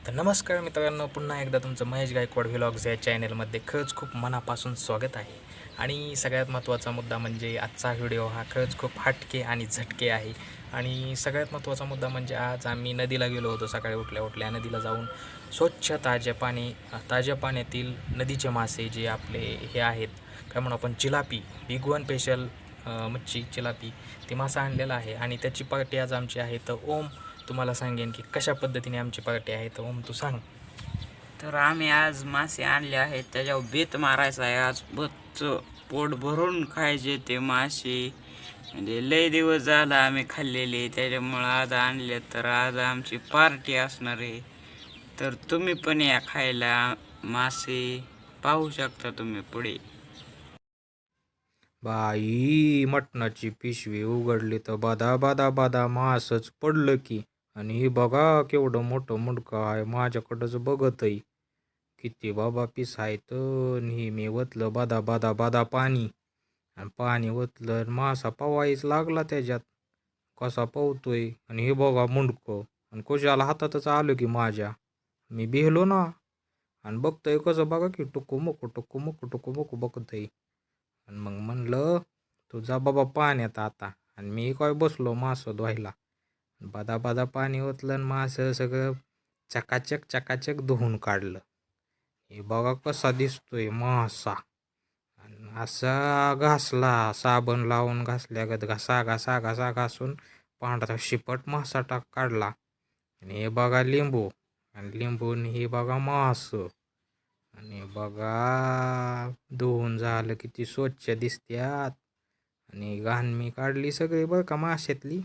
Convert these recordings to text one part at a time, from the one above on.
तर नमस्कार मित्रांनो, पुन्हा एकदा तुमचं महेश गायकवाड व्लॉग्स या चॅनलमध्ये खरंच खूप मनापासून स्वागत आहे. आणि सगळ्यात महत्त्वाचा मुद्दा म्हणजे आजचा व्हिडिओ हा खरंच खूप हटके आणि झटके आहे. आणि सगळ्यात महत्त्वाचा मुद्दा म्हणजे आज आम्ही नदीला गेलो होतो. सकाळी उठल्या उठल्या नदीला जाऊन स्वच्छ ताज्या पाण्यातील नदीचे मासे जे आपले हे आहेत, काय म्हणू आपण, चिलापी, बिग वन स्पेशल मच्छी चिलापी, ती मासा आणलेला आहे. आणि त्याची पार्टी आज आमची आहे. तर ओम तुम्हाला सांगेन की कशा पद्धतीने आमची पार्टी आहे. तर ओम तू सांग. तर आम्ही आज मासे आणले आहेत, त्याच्यावर बेत मारायचा आहे. आज पोट भरून खायचे ते मासे. म्हणजे लय दिवस झाला आम्ही खाल्लेले, त्याच्यामुळं आज आणले. तर आज आमची पार्टी असणार आहे. तर तुम्ही पण या खायला मासे. पाहू शकता तुम्ही पुढे. बाई, मटणाची पिशवी उघडली तर बादा बादा बादा मासच पडलं की. आणि हे बघा केवढं मोठं मुंडकं आहे, माझ्याकडंच बघतही. किती बाबा पीस आहेत. आणि हे मी ओतलं बादा बादा बादा पाणी. आणि पाणी ओतलं आणि मासा पवायच लागला त्याच्यात. कसा पवतोय आणि हे बघा मुंडकं. आणि कुशाला हातातच आलं की माझ्या. मी भिलो ना. आणि बघतोय कसं बघा की टुकू मुकू टुकू मुकू टुकू मुकू बघतोय. आणि मग म्हणलं, तू जा बाबा पाण्यात आता. आणि मी काय बसलो मासं धुवायला. बादा बादा पाणी ओतलं आणि मासं सगळं चकाचक चकाचक धुवून काढलं. हे बघा कसा दिसतोय मासा. आणि असा घासला, साबण लावून घासल्यागत घासा घासा घासा घासून पांढरा शिपट मासा काढला. आणि हे बघा लिंबू. आणि लिंबून हे बघा मास. आणि बघा धुवून झालं किती स्वच्छ दिसत्यात. आणि घाण मी काढली सगळी बरं का माशातली.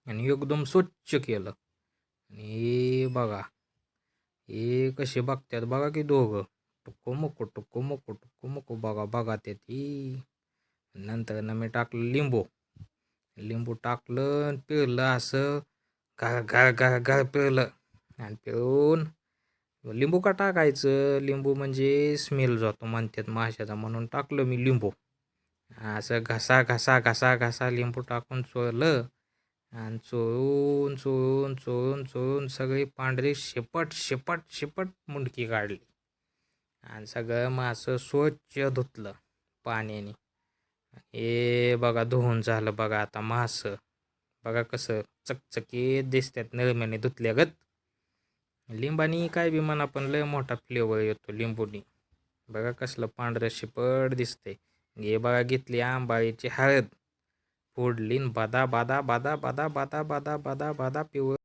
आणि एकदम स्वच्छ केलं. आणि हे बघा, हे कसे बघतात बघा की दोघं. टुक्कू मुक्कू टुक्कू मुक्कू टुक्कू मुक्कू बघा बघा ते ती. नंतर ना मी टाकलं लिंबू. लिंबू टाकलं आणि पिळलं असं. गार गार गार गार पिळलं. आणि पिळून लिंबू का टाकायचं, लिंबू म्हणजे स्मेल जातो म्हणतात माशाचा, म्हणून टाकलं मी लिंबू. असं घसा घसा घसा घसा लिंबू टाकून चोळलं. आणि चोळून चोळून चोळून चोळून सगळी पांढरी शेपट शेपट शेपट मुंडकी काढली. आणि सगळं मासं स्वच्छ धुतलं पाण्याने. हे बघा धुवून झालं बघा आता मासं. बघा कसं चकचकीत दिसतात नळम्याने धुतल्यागत. लिंबानी काय बी म्हणा, पण लय मोठा फ्लेवर येतो लिंबूनी. बघा कसलं पांढरं शिपट दिसतंय. हे बघा घेतली आंबाळीची हळद, फोडली बादा बादा बादा बादा बादा बादा बादा बादा पिवळ